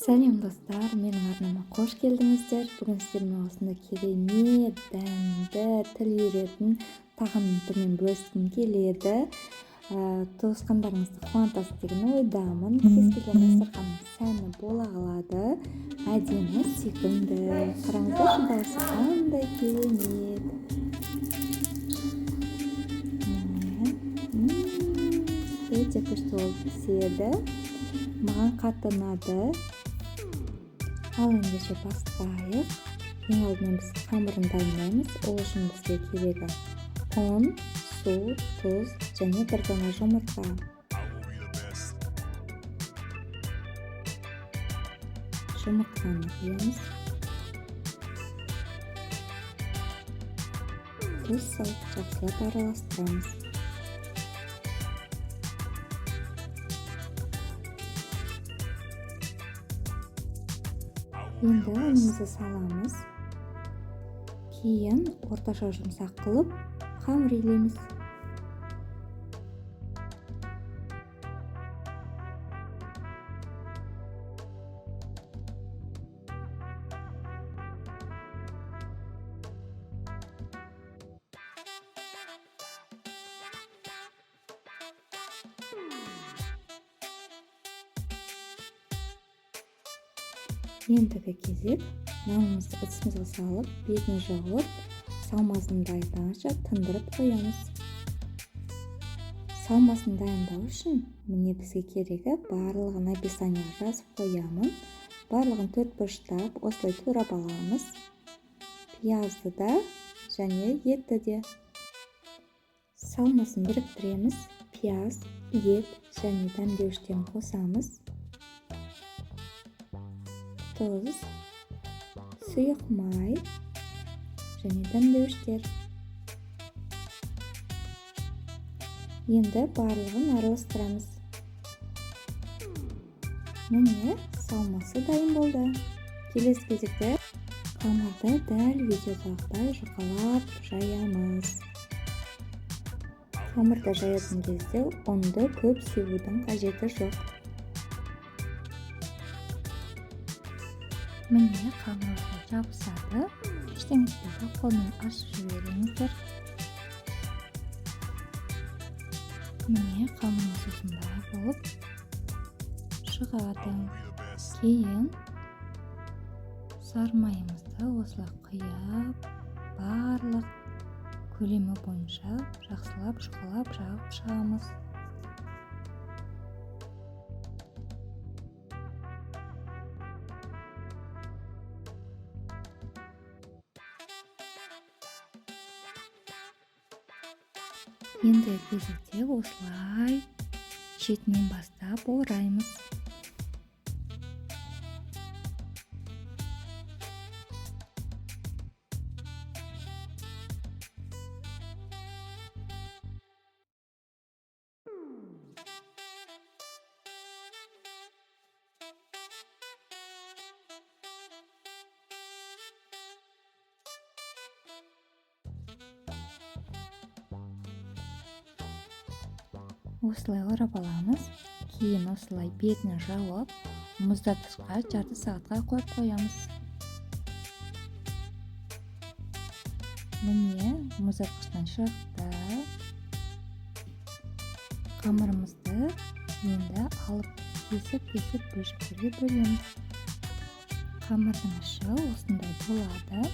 Сәлем достар, менің арнама қош келдіңіздер. Бүгін сіздермен осындай керемет, дәмді, тіл үйіретін тағамның түрімен бөліскім келеді. Туысқандарыңызды қуантасыз деген ойдамын. Кез келген дастарханның сәні бола қалады. Әдемі, сүйкімді. Қараңыздаршы, дауысы қандай керемет. Өте күшті болып піседі. Маған қатты ұнады. Ал ендеше бастайық. Ең алдымен біз қамырын дайындаймыз. Ол үшін бізге керегі ұн, су, тұз және бір дана жұмыртқа. Жұмыртқаны құямыз. Тұз салып жақсылап араластырамыз. Енді ұнымызды саламыз. Кейін орташа жұмсақ қылып қамыр илейміз. Ендігі кезек нанымызды ыдысымызға салып, бетіне жағып, салмасын дайындағанша тындырып қоямыз. Салмасын дайындау үшін міне бізге керегі барлығын описаниеға жазып қоямын. Барлығын төрт бұрыштап осылай турап аламыз. Пиязды да және етті де. Салмасын біріктіреміз. Пияз, ет және дәмдеуіштерін қосамыз. Тұз, сұйық май және дәмдеуіштер. Енді барлығын араластырамыз. Міне салмасы дайын болды. Келесі кезекте қамырды дәл видеодағыдай жұқалап жаямыз. Қамырды жаятын кезде ұнды көп сеудің қажеті жоқ. Міне қамырға жабысады. Ештеңе етпейді, қолмен ашып жіберіңіздер. Міне қамырымыз осындай болып шығады. Кейін сары майымызды осылай құяп, барлық көлемі бойынша жақсылап жұқалап жағып шығамыз. Енді кезекте осылай шетінен бастап ораймыз. Осылай орап аламыз. Кейін осылай бетіне жауып, мұздатқышқа жарты сағатқа қойып қоямыз. Міне мұздатқыштан шықты. Қамырымызды енді алып кесіп бөлшектерге бөлеміз. Қамырдың іші осындай болады.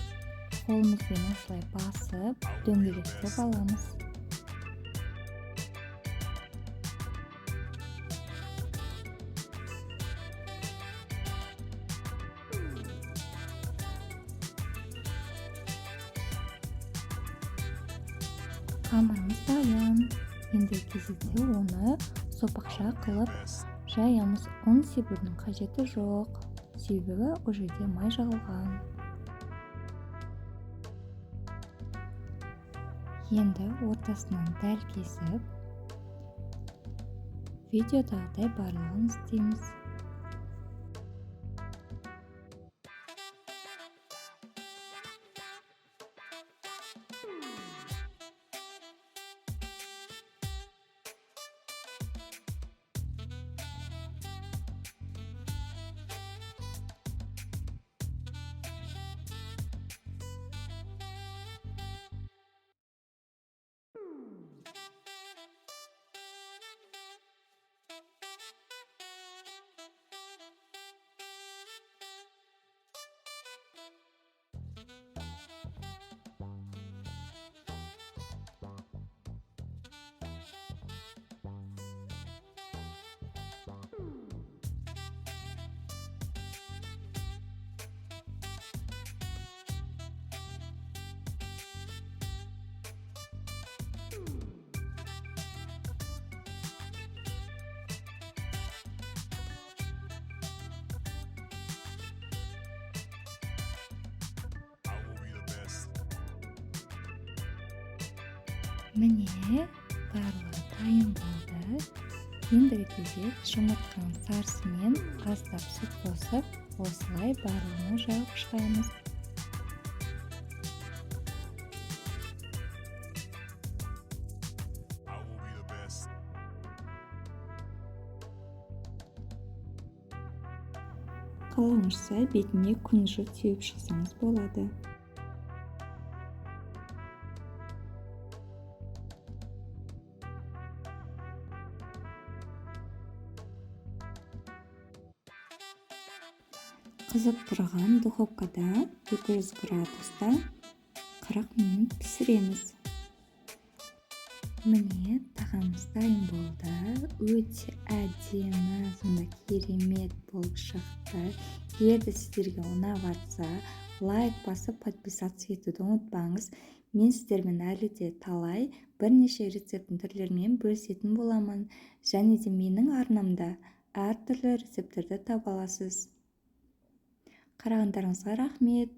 Қолымызбен осылай басып, дөңгелектеп аламыз. Қамырымыз дайын. Енді кезекте оны сопақша қылып жаямыз. Ұн себудің қажеті жоқ. Себебі ол жерде май жағылған. Енді ортасынан дәл кесіп, видеодағыдай барлығын істейміз. Міне, барлығы дайын болды. Ендігі кезек жұмыртқаның сарысымен аздап сүт қосып, осылай барлығын жауып шығарамыз. Қалыңызса бетіне күнжіт сеуіп шықсаңыз болады. Қызып тұрған духовкада 200 градуста 40 минут пісіреміз. Міне, тағамымыз дайын болды. Өте әдемі, сонда керемет болып шықты. Егер сіздерге ұнап жатса, лайк басып подписаться етуді ұмытпаңыз. Мен сіздермен әлі де талай бірнеше рецептің түрлерімен бөлісетін боламын. Және де менің арнамда әртүрлі рецептерді таба аласыз. Қарағандарыңызға рахмет.